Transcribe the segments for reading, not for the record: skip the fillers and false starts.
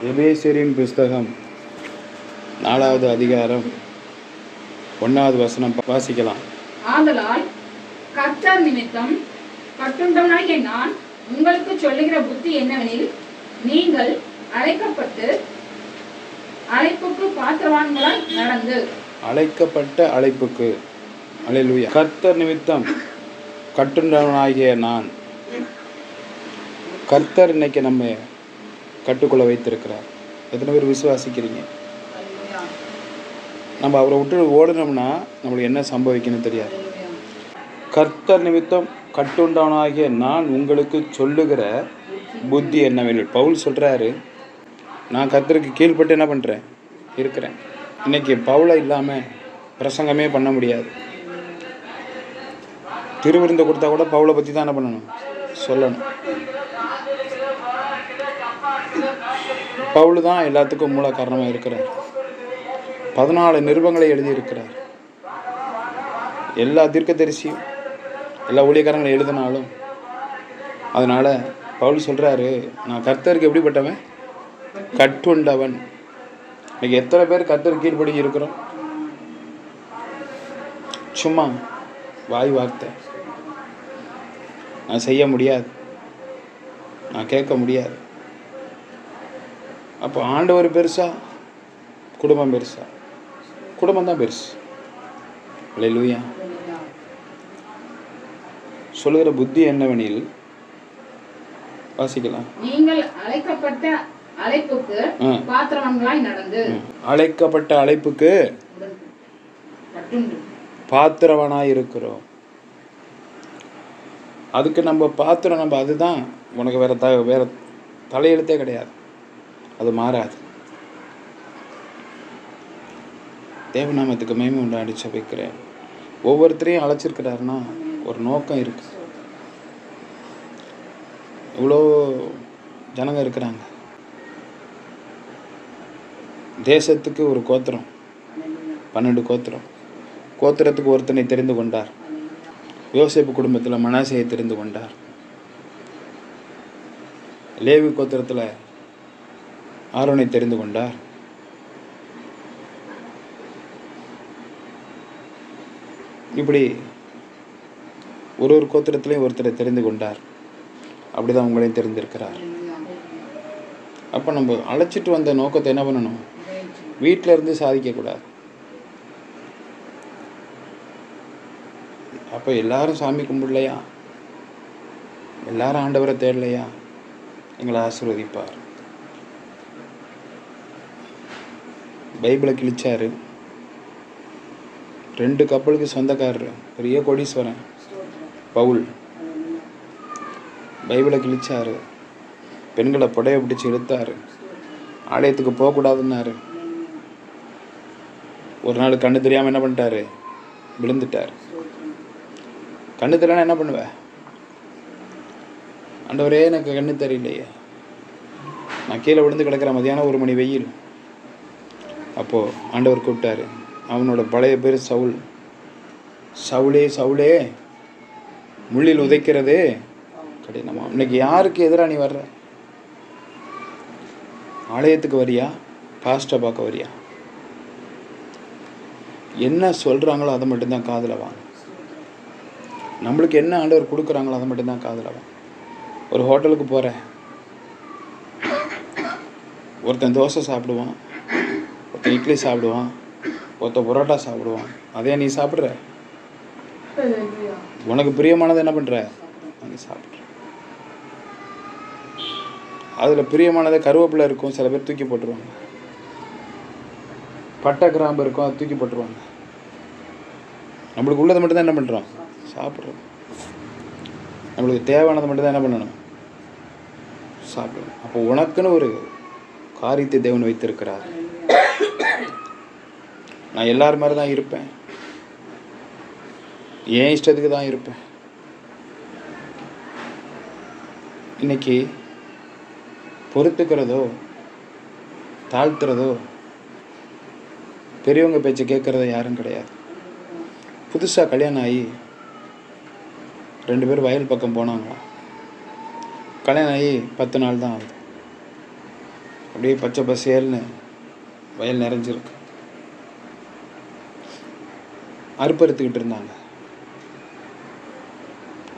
எபேசியரின் புஸ்தகம் 4வது அதிகாரம் 1வது வசனம் வாசிக்கலாம். ஆதலால் கர்த்தர் நிமித்தம் கட்டுண்டவனாகிய நான் உங்களுக்கு சொல்லுகிற புத்தி என்னவெனில், நீங்கள் அழைக்கப்பட்டு அழைப்புக்கு பாத்திரவான்களாய் நடந்து. அழைக்கப்பட்ட அழைப்புக்கு அல்லேலூயா. கர்த்தர் நிமித்தம் கட்டுண்டவனாகிய நான். கர்த்தர் இன்னைக்கு நம்ம கட்டுக்குள்ள வைத்திருக்கிறார். எத்தனை பேர் விசுவாசிக்கிறீங்க? நம்ம அவரை விட்டு ஓடுனோம்னா நம்மளுக்கு என்ன சம்பவிக்கணும்னு தெரியாது. கர்த்தர் நிமித்தம் கட்டுண்டவனாகிய நான் உங்களுக்கு சொல்லுகிற புத்தி என்னவெனில், பவுல் சொல்றாரு, நான் கர்த்தருக்கு கீழ்பட்டு என்ன பண்றேன் இருக்கிறேன். இன்னைக்கு பவுலை இல்லாம பிரசங்கமே பண்ண முடியாது. திருவிருந்து கொடுத்தா கூட பவுலை பத்தி தான் என்ன பண்ணணும், சொல்லணும். பவுல் தான் எல்லாத்துக்கும் மூல காரணமாக இருக்கிறார். 14 நிருபங்களை எழுதியிருக்கிறார். எல்லா தீர்க்கதரிசியும் எல்லா ஊழியக்காரங்களும் எழுதினாலும் அதனால பவுல் சொல்றாரு, நான் கர்த்தருக்கு எப்படிப்பட்டவன், கட்டுண்டவன். இன்னைக்கு எத்தனை பேர் கர்த்தருக்கு கீழ்படி இருக்கிறோம்? சும்மா வாய் வார்த்தை, நான் செய்ய முடியாது, நான் கேட்க முடியாது. அப்போ ஆண்டவர் பெருசா, குடும்பம் பெருசா? குடும்பம் தான் பெருசு. அல்லேலூயா. சொல்லுகிற புத்தி என்னவெனில் வாசிக்கலாம். நீங்கள் அழைக்கப்பட்ட அழைப்புக்கு பாத்திரவான்களாய் நடந்து. அழைக்கப்பட்ட அழைப்புக்கு பாத்திரவானாய் இருக்கிறோம். அதுக்கு நம்ம பாத்திரம், நம்ம அதுதான். உனக்கு வேற தலையெழுத்தே கிடையாது. அது மாறாது. தேவநாமத்துக்கு மகிமை உண்டாடி ஜெபிக்கிறேன். ஒவ்வொருத்தரையும் அழைச்சிருக்கிறாருன்னா ஒரு நோக்கம் இருக்கு. இவ்வளோ ஜனங்க இருக்கிறாங்க. தேசத்துக்கு ஒரு கோத்திரம், 12 கோத்திரம். கோத்திரத்துக்கு ஒருத்தனை தெரிந்து கொண்டார். யோசேப்பு குடும்பத்தில் மனாசேயை தெரிந்து கொண்டார். லேவி கோத்திரத்தில் ஆரோனை தெரிந்து கொண்டார். இப்படி ஒரு கோத்திரத்திலையும் ஒருத்தரை தெரிந்து கொண்டார். அப்படிதான் உங்களையும் தெரிந்திருக்கிறார். அப்போ நம்ம அழைச்சிட்டு வந்த நோக்கத்தை என்ன பண்ணணும்? வீட்டில இருந்து சாதிக்கக்கூடாது. அப்போ எல்லாரும் சாமி கும்பிடலையா, எல்லாரும் ஆண்டவரை தேடலையா, எங்களை ஆசீர்வதிப்பார். பைபிளை கிழிச்சாரு. 2 கப்பலுக்கு சொந்தக்காரர், பெரிய கோடீஸ்வரன் பவுல். பைபிளை கிழிச்சாரு. பெண்களை புடைய பிடிச்சி இழுத்தாரு. ஆலயத்துக்கு போகக்கூடாதுன்னாரு. ஒரு நாள் கண்ணு தெரியாமல் என்ன பண்ணிட்டாரு, விழுந்துட்டார். கண்ணு தெரியலன்னா என்ன பண்ணுவ? ஆண்டவரே எனக்கு கண்ணு தெரியலையே, நான் கீழே விழுந்து கிடக்கிற மதியானம் 1 மணி வெயில். அப்போது ஆண்டவர் கூப்பிட்டாரு. அவனோட பழைய பேர் சவுல். சவுளே சவுளே, முள்ளில் உதைக்கிறது கடினமா. இன்னைக்கு யாருக்கு எதிராக நீ வர்ற? ஆலயத்துக்கு வரியா, பாஸ்டை பார்க்க வரியா? என்ன சொல்கிறாங்களோ அதை மட்டும்தான் காதில் வாங்க. நம்மளுக்கு என்ன ஆண்டவர் கொடுக்குறாங்களோ அதை மட்டும்தான் காதில் வாங்க. ஒரு ஹோட்டலுக்கு போகிற, ஒருத்தன் தோசை சாப்பிடுவான், ஒருத்தன் இட்லி சாப்பிடுவான், ஒருத்தன் பரோட்டா சாப்பிடுவான். அதே நீ சாப்பிட்ற? உனக்கு பிரியமானதை என்ன பண்ணுற, நீ சாப்பிட்ற. அதில் பிரியமானதை கருவேப்பிலை இருக்கும், சில பேர் தூக்கி போட்டுருவாங்க. பட்டை கிராம்பு இருக்கும், அதை தூக்கி போட்டுருவாங்க. நம்மளுக்கு உள்ளதை மட்டும்தான் என்ன பண்ணுறோம், சாப்பிட்றோம். நம்மளுக்கு தேவையானதை மட்டும்தான் என்ன பண்ணணும், சாப்பிடணும். அப்போ உனக்குன்னு ஒரு காரியத்தை தேவன் வைத்திருக்கிறார். நான் எல்லார் மாதிரி தான் இருப்பேன், என் இஷ்டத்துக்கு தான் இருப்பேன். இன்னைக்கு பொறுத்துக்கிறதோ தாழ்த்துறதோ பெரியவங்க பேச்சை கேட்குறதோ யாரும் கிடையாது. புதுசாக கல்யாணம் ஆகி 2 பேர் வயல் பக்கம் போனாங்களாம். கல்யாணம் ஆகி 10 நாள் தான் ஆகுது. அப்படியே பச்சை பசேல்னு வயல் நிறைஞ்சிருக்கு. அறுப்பறுத்துக்கிட்டு இருந்தாங்க.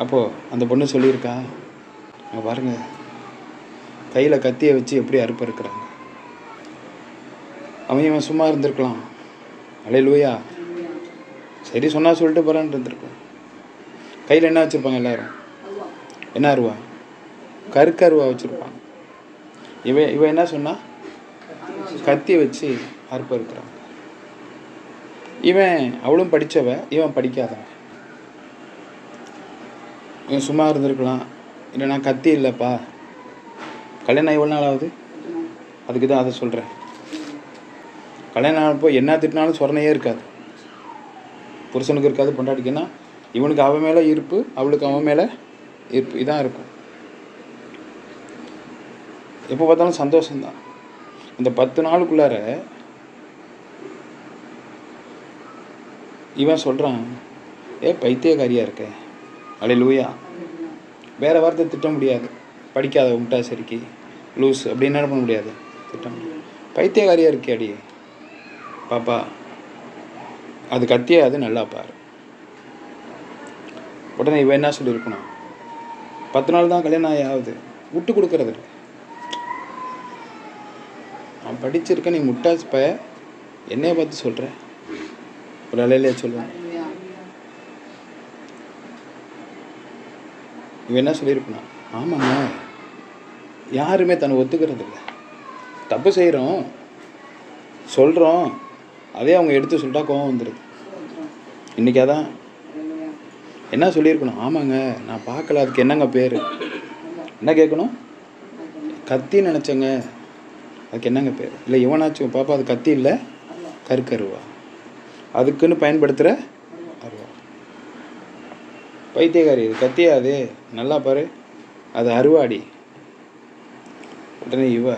அப்போது அந்த பொண்ணு சொல்லியிருக்கா, அங்கே பாருங்கள் கையில் கத்தியை வச்சு எப்படி அறுப்பறுக்கிறாங்க. அவன் சும்மா இருந்திருக்கலாம். அல்லேலூயா. சரி சொன்னால் சொல்லிட்டு போகிறான்னு இருந்திருக்கலாம். கையில் என்ன வச்சுருப்பாங்க எல்லோரும்? என்ன அருவா? கருக்கருவா வச்சுருப்பாங்க. இவன் என்ன சொன்னா? கத்தியை வச்சு அறுப்பறுக்கிறாங்க. இவன் அவளும் படித்தவ, இவன் படிக்காதவன். இவன் சும்மா இருந்திருக்கலாம். இல்லைனா கத்தி இல்லைப்பா, கல்யாணம் எவ்வளோ நாள் ஆகுது? அதுக்கு தான் அதை சொல்கிறேன். கல்யாணம் ஆனப்போ என்ன திட்டினாலும் சொரணையே இருக்காது. புருஷனுக்கு இருக்காது, பொண்டாட்டிக்குன்னா இவனுக்கு அவன் மேலே ஈர்ப்பு, அவளுக்கு அவன் மேலே ஈர்ப்பு, இதான் இருக்கும். எப்போ பார்த்தாலும் சந்தோஷம்தான். இந்த 10 நாளுக்குள்ளார இவன் சொல்கிறான், பைத்தியக்காரியாக இருக்க. அல்லேலூயா. வேறு வார்த்தை திட்ட முடியாது. படிக்காத முட்டா சரிக்கு லூஸ் அப்படின்னு என்ன பண்ண முடியாது, திட்ட முடியாது. பைத்தியக்காரியாக இருக்கே அடி பாப்பா, அது கத்தியே, அது நல்லா பாரு. உடனே இவன் என்ன சொல்லியிருக்கணும்? 10 நாள் தான் கல்யாணம் ஆகுது, விட்டு கொடுக்கறது இல்லை. நான் படிச்சிருக்கேன், நீ முட்டாச்சு ப என்னைய பார்த்து சொல்கிற? ஒரு அலையிலே சொல்லுவேன். இவன் என்ன சொல்லியிருக்கணும்? ஆமாங்க, யாருமே தன்னை ஒத்துக்கிறது இல்லை. தப்பு செய்கிறோம், சொல்கிறோம், அதே அவங்க எடுத்து சொல்லிட்டா கோவம் வந்துடுது. இன்றைக்கி அதான் என்ன சொல்லியிருக்கணும்? ஆமாங்க, நான் பார்க்கல, அதுக்கு என்னங்க பேர்? என்ன கேட்கணும்? கத்தின்னு நினச்சேங்க, அதுக்கு என்னங்க பேர்? இல்லை இவனாச்சும் பாப்பா அது கத்தி இல்லை, கருக்கருவா, அதுக்குன்னு பயன்படுத்துகிற அருவா. பைத்தியக்காரி, இது கத்தியா? அது நல்லா பாரு, அது அருவாடி. உடனே இவ,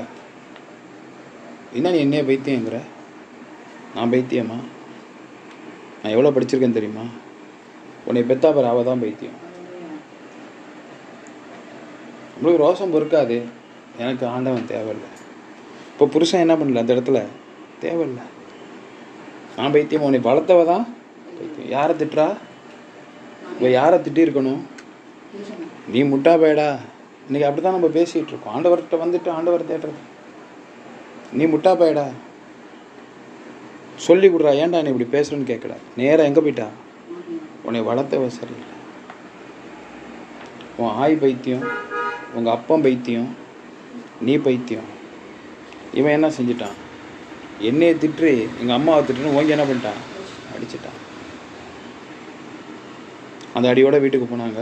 என்ன நீ என்னைய பைத்தியங்கிற? நான் பைத்தியமா? நான் எவ்வளோ படிச்சிருக்கேன்னு தெரியுமா? உன்னை பெத்தா பாரு, அவள் தான் பைத்தியம். உங்களுக்கு ரோசம் பொறுக்காது. எனக்கு ஆண்டவன் தேவையில்லை. இப்போ புருஷன் என்ன பண்ணல அந்த இடத்துல? தேவையில்லை. நான் பைத்தியம், உன்னை வளர்த்தவ தான் பைத்தியம். யாரை திட்டுறா? இப்போ யாரை திட்டிருக்கணும்? நீ முட்டா போயடா. இன்றைக்கி அப்படி தான் நம்ம பேசிகிட்டு இருக்கோம். ஆண்டவர்கிட்ட வந்துட்டு ஆண்டவர் தேடுறது, நீ முட்டா போயடா, சொல்லி கொடுறா, ஏன்டா நீ இப்படி பேசுகிறேன்னு கேட்கல. நேராக எங்கே போயிட்டா? உன்னை வளர்த்தவ சரியில்லை. உன் ஆய் பைத்தியம், உங்கள் அப்பன் பைத்தியம், நீ பைத்தியம். இவன் என்ன செஞ்சிட்டான்? என்னையை திட்டு, எங்கள் அம்மாவை திட்டுன்னு ஓங்கி என்ன பண்ணிட்டான்? அடிச்சிட்டான். அந்த அடியோட வீட்டுக்கு போனாங்க.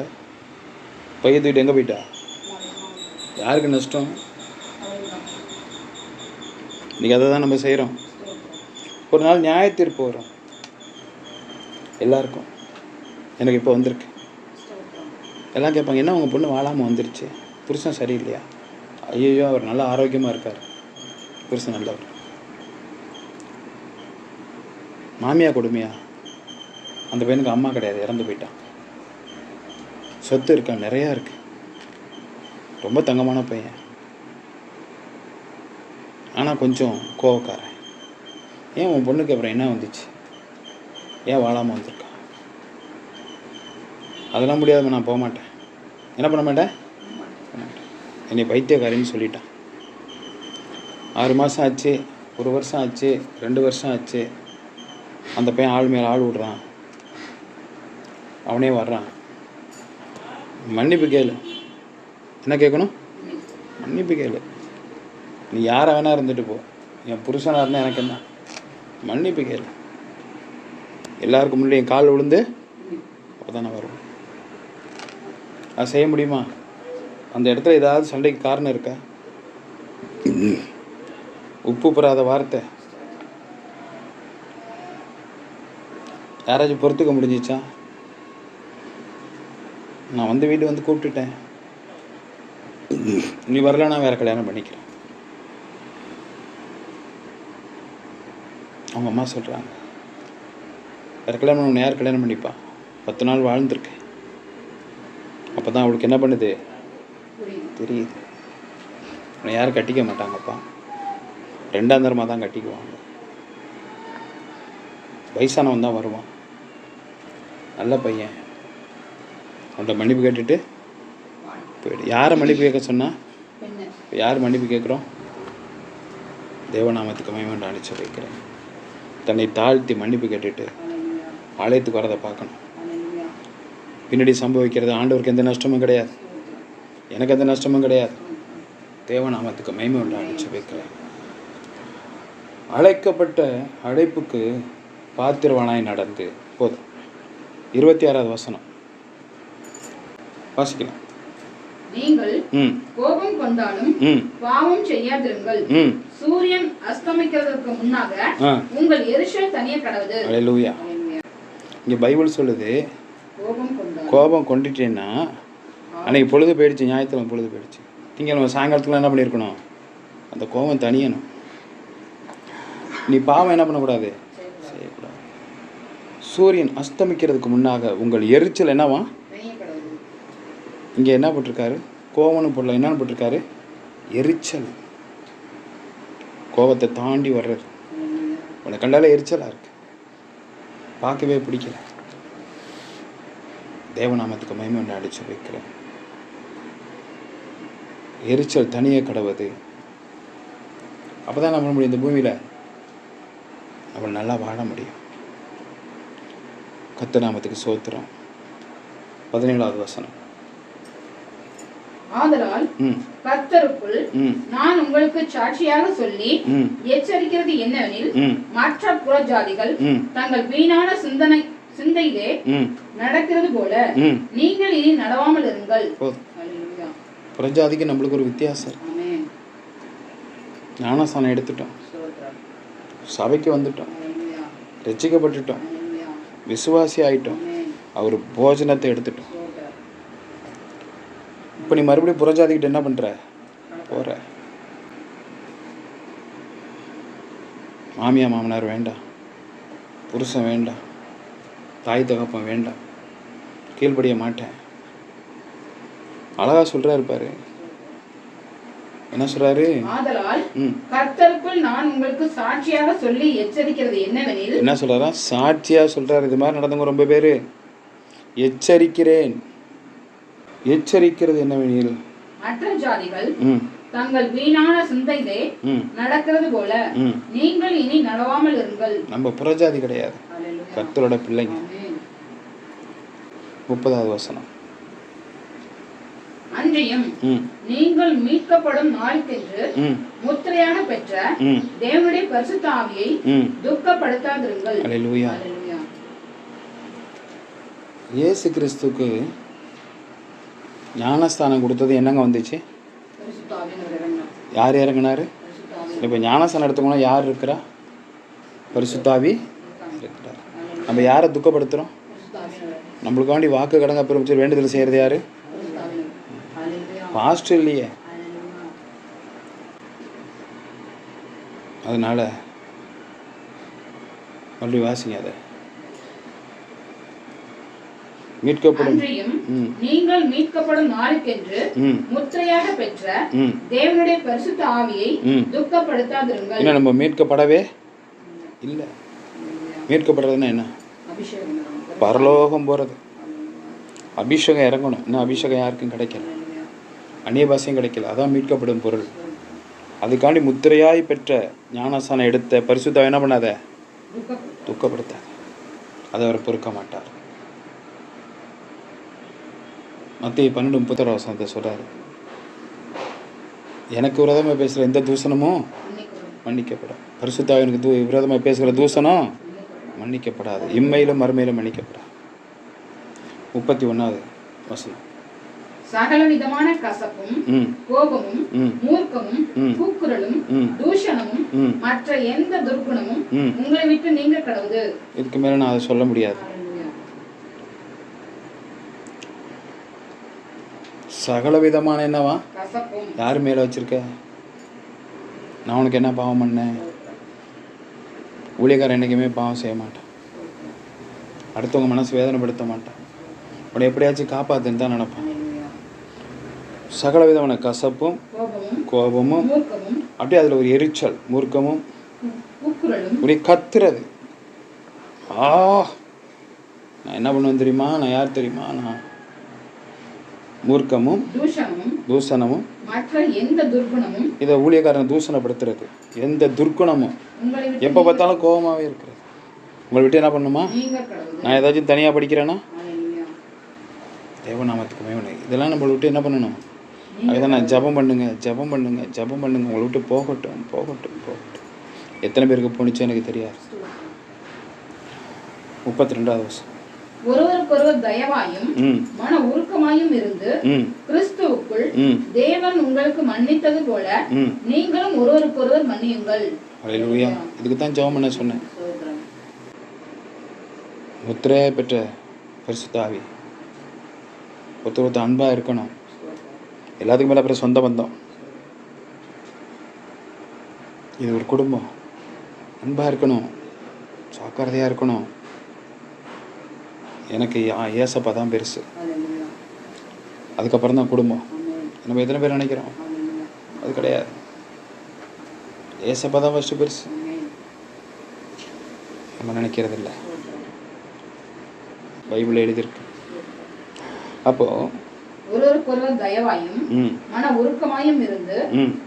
பைய தூக்கிட்டு எங்கே போயிட்டா? யாருக்கு நஷ்டம்? இன்றைக்கி அதை தான் நம்ம செய்கிறோம். ஒரு நாள் நியாய தீர்ப்பு வரும் எல்லாருக்கும். எனக்கு இப்போ வந்திருக்கு. எல்லாம் கேட்பாங்க, என்ன உங்கள் பொண்ணு வாழாமல் வந்துருச்சு, புருஷன் சரியில்லையா? ஐயோ, அவர் நல்லா ஆரோக்கியமாக இருக்கார், புருஷன் நல்லவர். மாமியா கொடுமையா? அந்த பையனுக்கு அம்மா கிடையாது, இறந்து போயிட்டான். சொத்து இருக்கா, நிறையா இருக்குது, ரொம்ப தங்கமான பையன், ஆனால் கொஞ்சம் கோவக்காரன். ஏன் உன் பொண்ணுக்கு அப்புறம் என்ன வந்துச்சு? ஏன் வாழாமல் வந்திருக்கா? அதெல்லாம் முடியாதுமா, நான் போக மாட்டேன். என்ன பண்ண மாட்டேன்? என்னை பைத்தியக்காரின்னு சொல்லிட்டான். 6 மாதம் ஆச்சு, 1 வருஷம் ஆச்சு, 2 வருஷம் ஆச்சு. அந்த பையன் ஆள் மேலே ஆள் விடுறான், அவனே வர்றான். மன்னிப்பு கேளு. என்ன கேட்கணும்? மன்னிப்பு கேளு. நீ யாரை வேணா இருந்துட்டு போ, என் புருஷனாக இருந்தால் எனக்கு என்ன? மன்னிப்பு கேளு. எல்லாருக்கும் முன்னாடி என் கால் விழுந்து அப்போ தானே வரும். அது செய்ய முடியுமா? அந்த இடத்துல ஏதாவது சண்டைக்கு காரணம் இருக்கா? உப்பு பெறாத வார்த்தை யாராச்சும் பொறுத்துக்க முடிஞ்சிச்சா? நான் வந்து வீடு வந்து கூப்பிட்டுட்டேன், நீ வரல, நான் வேறு கல்யாணம் பண்ணிக்கிறேன். அவங்க அம்மா சொல்கிறாங்க, வேறு கல்யாணம் பண்ண யார் கல்யாணம் பண்ணிப்பா? 10 நாள் வாழ்ந்துருக்கேன். அப்போ தான் அவளுக்கு என்ன பண்ணுது தெரியுது, உன்னை யாரும் கட்டிக்க மாட்டாங்கப்பா. 2ஆம் தரமாக தான் கட்டிக்குவாங்க. வயசானவன் தான் வருவான், நல்ல பையன், அவன்கிட்ட மன்னிப்பு கேட்டுட்டு போயிடு. யாரை மன்னிப்பு கேட்க சொன்னால்? யார் மன்னிப்பு கேட்குறோம்? தேவநாமத்துக்கு மகிமை அனுப்பிச்சு வைக்கிறேன். தன்னை தாழ்த்தி மன்னிப்பு கேட்டுட்டு ஆலயத்துக்கு வரதை பார்க்கணும். பின்னாடி சம்பவிக்கிறது ஆண்டவருக்கு எந்த நஷ்டமும் கிடையாது, எனக்கு எந்த நஷ்டமும் கிடையாது. தேவநாமத்துக்கு மகிமை அனுப்பிச்சு வைக்கிறேன். அழைக்கப்பட்ட அழைப்புக்கு பாத்திரவானாய் நடந்து போதும். 26வது வசனம் வாசிக்கலாம். நீங்கள் கோபம் கொண்டாலும் பாவம் செய்யாதிருங்கள். சூரியன் அஸ்தமிக்கிறதுக்கு முன்னாக உங்கள் எரிச்சல் தனிய கடவுது. அல்லேலூயா. இங்க பைபிள் சொல்லுது, கோபம் கொண்டுட்டேன்னா அன்னைக்கு பொழுது போயிடுச்சு, ஞாயிற்றுக்கிழமை பொழுது போயிடுச்சு, திங்கக்கிழமை சாயங்காலத்துக்குள்ள என்ன பண்ணியிருக்கணும்? அந்த கோபம் தனியணும். நீ பாவம் என்ன பண்ணக்கூடாது? செய்யக்கூடாது. சூரியன் அஸ்தமிக்கிறதுக்கு முன்னாக உங்கள் எரிச்சல் என்னவா? இங்கே என்ன போட்டிருக்காரு? கோவம்னு போடல, என்னன்னு போட்டிருக்காரு? எரிச்சல். கோபத்தை தாண்டி வர்றது. உனக்கு கண்டால எரிச்சலாக இருக்கு, பார்க்கவே பிடிக்கல. தேவநாமத்துக்கு மகிமை அடிச்சு வைக்கிறேன். எரிச்சல் தனியே கடவுது. அப்போ தான் நம்ம முடியும், இந்த பூமியில் நம்ம நல்லா வாழ முடியும். கர்த்தர் நாமத்துக்கு ஸ்தோத்திரம். 17வது வசனம். ஆதலால் கர்த்தருக்குள் நான் உங்களுக்கு சாட்சியாக சொல்லி எச்சரிக்கிறது என்னவெனில், மற்ற புறஜாதிகள் தங்கள் வீணான சிந்தையிலே நடக்கிறது போல நீங்கள் இனி நடவாமல் இருங்கள். புறஜாதிக்கு நம்மளுக்கு ஒரு வித்தியாசம். ஞானஸ்தானம் எடுத்துட்டோம், சபைக்கு வந்துட்டோம், ரட்சிக்கப்பட்டுட்டோம், விசுவாசி ஆயிட்டோம், அவர் போஜனத்தை எடுத்துட்டோம். இப்போ நீ மறுபடியும் புறஜாதிக்கிட்ட என்ன பண்ணுற? போகிற. மாமியா மாமனார் வேண்டாம், புருஷன் வேண்டாம், தாய் தகப்பன் வேண்டாம், கீழ்படிய மாட்டேன். அழகா சொல்றாரு பாரு. என்ன சொல்றாரு? ஆதலால் கர்த்தருக்குள் நான் உங்களுக்கு சாட்சியாக சொல்லி எச்சரிக்கிறது என்னவெனில், என்ன சொல்றாரா? சாட்சியா சொல்றாரு. இது மாதிரி நடந்தவங்க ரொம்ப பேரு. எச்சரிக்கிறேன். எச்சரிக்கிறது என்னவெனில், மற்ற ஜாதிகள் தங்கள் வீணான சிந்தையிலே நடக்கிறது போல நீங்கள் இனி நடவாமல் இருங்கள். நம்ம புறஜாதி கிடையாது, கர்த்தரோட பிள்ளைங்க. 30வது வசனம். அன்றியும் நீங்கள் மீட்கப்படும் நாளுக்கென்று முத்திரையாக பெற்ற தேவனுடைய பரிசுத்த ஆவியை துக்கப்படுத்தாதிருங்கள். அல்லேலூயா. இயேசு கிறிஸ்துக்கு ஞானஸ்தானம் கொடுத்தது என்னங்க வந்துச்சு? யார் இறங்கினாரு? இப்போ ஞானஸ்தானம் எடுத்துக்கோனா யார் இருக்கிறா? பரிசுத்தாவி இருக்கிறார். நம்ம யாரை துக்கப்படுத்துகிறோம்? நம்மளுக்கு வேண்டி வாக்கு கடங்க பெருமிச்சு வேண்டுதல் செய்கிறது யாரு? பாஸ்டர் இல்லையே. அதனால மறுபடியும் வாசிங்க அதை. மீட்கப்படும் நீங்கள் மீட்கப்படும் நாளுக்கென்று முத்திரையாக பெற்ற தேவனுடைய பரிசுத்த ஆவியை துக்கப்படுத்தாதிருங்கள். என்ன நம்ம மீட்கப்படவே இல்லை. மீட்கப்படுறதுன்னா என்ன? பரலோகம் போகிறது. அபிஷேகம் இறங்கணும். இன்னும் அபிஷேகம் யாருக்கும் கிடைக்கல, அந்நிய பாஷையும் கிடைக்கல. அதான் மீட்கப்படும் பொருள். அதுக்காண்டி முத்திரையாய் பெற்ற ஞானஸ்தானம் எடுத்த பரிசுத்த என்ன பண்ணாத? துக்கப்படுத்தாத. அதை அவர் பொறுக்க மாட்டார். மத்திய 12:31 சொல்றாரு, எனக்கு விரோதமாக பேசுகிற எந்த தூசணமும் மன்னிக்கப்படும். பரிசுத்தாவினுக்கு விரோதமாக பேசுகிற தூசணம் மன்னிக்கப்படாது, இம்மையிலும் மறுமையிலும் மன்னிக்கப்படாது. 31வது வசனம். சகல விதமான கசப்பும் கோபமும் மூர்க்கமும் கூக்குரலும் தூஷணமும் மற்ற எந்த துர்க்குணமும் உங்களை விட்டு நீங்க கடவுது. இதுக்கு மேல நான் அதை சொல்ல முடியாது. சகல விதமான என்னவா? யார் மேல வச்சிருக்க? நான் உனக்கு என்ன பாவம் பண்ணேன்? ஊழியக்காரன் என்னைக்குமே பாவம் செய்ய மாட்டான், அடுத்தவங்க மனசு வேதனைப்படுத்த மாட்டான், உன்னை எப்படியாச்சும் காப்பாத்துன்னு தான் நினைப்பான். சகல விதமான கசப்பும் கோபமும் அப்படியே அதில் ஒரு எரிச்சல், மூர்க்கமும் கூக்குரலும் அப்படியே கத்துறது. நான் என்ன பண்ணுவேன் தெரியுமா? நான் யார் தெரியுமா? நான் மூர்க்கமும் தூஷணமும் மற்ற எந்த துர்குணமும், இதை ஊழியக்காரன் தூஷணப்படுத்துறது, எந்த துர்க்குணமும், எப்போ பார்த்தாலும் கோபமாகவே இருக்கிறது. உங்களை விட்டு என்ன பண்ணுமா? நான் ஏதாச்சும் தனியாக படிக்கிறேன்னா தேவநாமத்துக்கு மேலே இதெல்லாம் நம்மளை விட்டு என்ன பண்ணணும்? அதுதான் நான் ஜபம் பண்ணுங்க. உங்களை விட்டு போகட்டும். எத்தனை பேருக்கு போணுச்சு எனக்கு தெரியாது. 32வது வருஷம். ஒருவருக்கொருவர் தயவாயும் மன உருக்கமாயும் இருந்து கிறிஸ்துவுக்குள் தேவன் உங்களுக்கு மன்னித்தது போல நீங்களும் ஒருவருக்கொருவர் மன்னியுங்கள். அல்லேலூயா. இதுக்கு தான் ஜெபம் பண்ண சொன்னேன். முத்திரையை பெற்ற பரிசுத்த ஆவி ஒருத்தர் அன்பா இருக்கணும். எல்லாத்துக்கும் மேலே அப்புறம் சொந்த பந்தம். இது ஒரு குடும்பம். அன்பா இருக்கணும், ஜாக்கிரதையா இருக்கணும். எனக்கு ஏசப்பா தான் பெருசு, அதுக்கப்புறம் தான் குடும்பம். நம்ம எத்தனை பேர் நினைக்கிறோம்? அது கிடையாது. ஏசப்பா தான் ஃபஸ்ட்டு பெருசு, நம்ம நினைக்கிறது இல்லை. பைபிள் எழுதியிருக்கு. அப்போ ஒருவருக்கொருவர் தயவாயும் மன உருக்கமாயும் இருந்து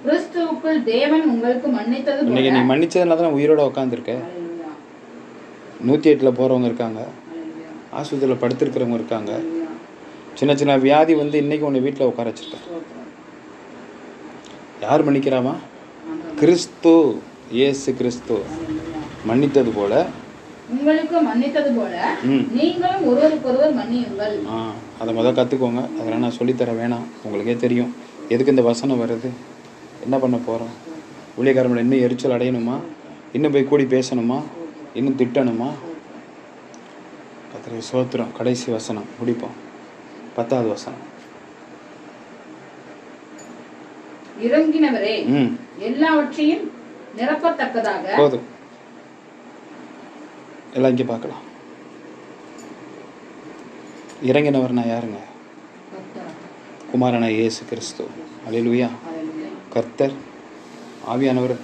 கிறிஸ்துவுக்குள் தேவன் உங்களுக்கு மன்னித்தது போல. இன்னைக்கு நீ மன்னிச்சதுனால தான் உயிரோட உட்காந்துருக்க. 108ல் போகிறவங்க இருக்காங்க, ஆஸ்பத்திரியில் படுத்திருக்கிறவங்க இருக்காங்க. சின்ன சின்ன வியாதி வந்து இன்னைக்கு உன்னை வீட்டில் உட்கார வச்சிருக்கேன். யார் மன்னிக்கிறாமா? கிறிஸ்து, இயேசு கிறிஸ்து மன்னித்தது போல உங்களுக்கு மன்னித்தது போல நீங்களும் ஒருவருக்கொருவர் மன்னியுங்கள். அதை முதல் கற்றுக்கோங்க. அதெல்லாம் நான் சொல்லித்தர வேணாம், உங்களுக்கே தெரியும். எதுக்கு இந்த வசனம் வருது? என்ன பண்ண போகிறோம்? ஊழியக்காரங்களை இன்னும் எரிச்சல் அடையணுமா? இன்னும் போய் கூடி பேசணுமா? இன்னும் திட்டணுமா? கர்த்தரே ஸ்தோத்திரம். கடைசி வசனம் முடிப்போம். 10வது வசனம். இறங்கினவரே எல்லாவற்றையும் நிரப்பத்தக்கதாக. போதும், எல்லாம் இங்கே பார்க்கலாம். இறங்கினவர்னா யாருங்க? குமாரனா இயேசு கிறிஸ்து. அல்லேலூயா. கர்த்தர் ஆவியானவர்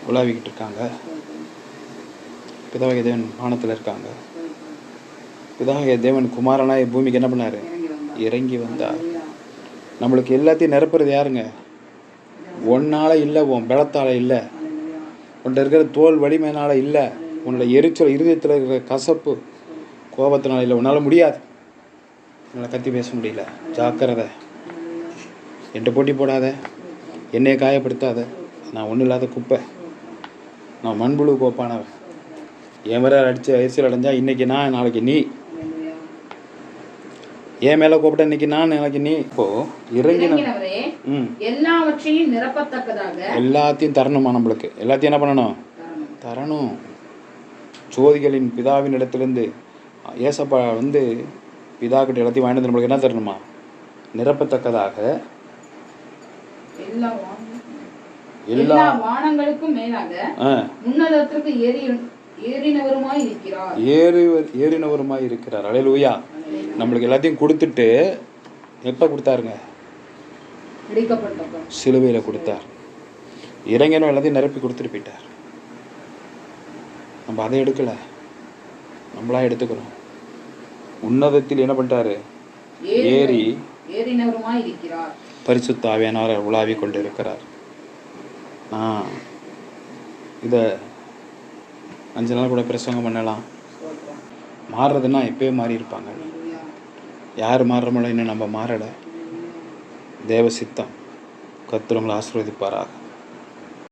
உலாவிக்கிட்டு இருக்காங்க. பிதாவாகிய தேவன் வானத்தில் இருக்காங்க. பிதாவாகிய தேவன் குமாரனாய் பூமிக்கு என்ன பண்ணார்? இறங்கி வந்தார். நம்மளுக்கு எல்லாத்தையும் நிரப்புறது யாருங்க? ஒன்னால் இல்லை, உன் பலத்தால் இல்லை, உன்கிட்ட இருக்கிற தோல் வலிமையினால இல்லை, உன்னோட எரிச்சல், இருதயத்தில் இருக்கிற கசப்பு, கோபத்தினால இல்லை. உன்னால் முடியாது. உன்னால் கத்தி பேச முடியல. ஜாக்கிரதை. என்கிட்ட போட்டி போடாத, என்னையை காயப்படுத்தாத. நான் ஒன்றும் இல்லாத குப்பை, நான் மண்புழு கோப்பானவன். என் வர அடித்து எரிச்சல் அடைஞ்சா இன்றைக்கி நான், நாளைக்கு நீ. என் மேலே கூப்பிட்ட இன்னைக்கு நான், நாளைக்கு நீ. இப்போது இறங்கினவரே எல்லாவற்றையும் நிரப்பத்தக்கதாக. எல்லாத்தையும் தரணுமா? நம்மளுக்கு எல்லாத்தையும் என்ன பண்ணணும்? தரணும். ஜோதிகளின் பிதாவின் இடத்துலேருந்து ஏசப்பா வந்து பிதா கிட்ட எல்லாத்தையும் வாங்கிட்டு நம்மளுக்கு என்ன தரணுமா? நிரப்பத்தக்கதாக எல்லா வானங்களுக்கும் மேலாக உன்னதத்திற்கு ஏறினவருமாய் இருக்கிறார். ஏறினவருமாய் இருக்கிறார். அல்லேலூயா. நம்மளுக்கு எல்லாத்தையும் கொடுத்துட்டு எப்போ கொடுத்தாருங்க? சிலுவையில் கொடுத்தார். இறங்கினோம், எல்லாத்தையும் நிரப்பி கொடுத்துட்டு போயிட்டார். நம்ம அதை எடுக்கலை, நம்மளா எடுத்துக்கிறோம். உன்னதத்தில் என்ன பண்ணிட்டாரு? ஏறினவருமாய் இருக்கிறார். பரிசுத்த ஆவியானவர் உலாவி கொண்டு இருக்கிறார். நான் இதை 5 நாள் கூட பிரசங்கம் பண்ணலாம். மாறுறதுன்னா எப்பயே மாறி இருப்பாங்க. யார் மாறுறமோ இன்னும் நம்ம மாறலை. தேவ சித்தம். கர்த்தர் உங்களை ஆசீர்வதிப்பாராக.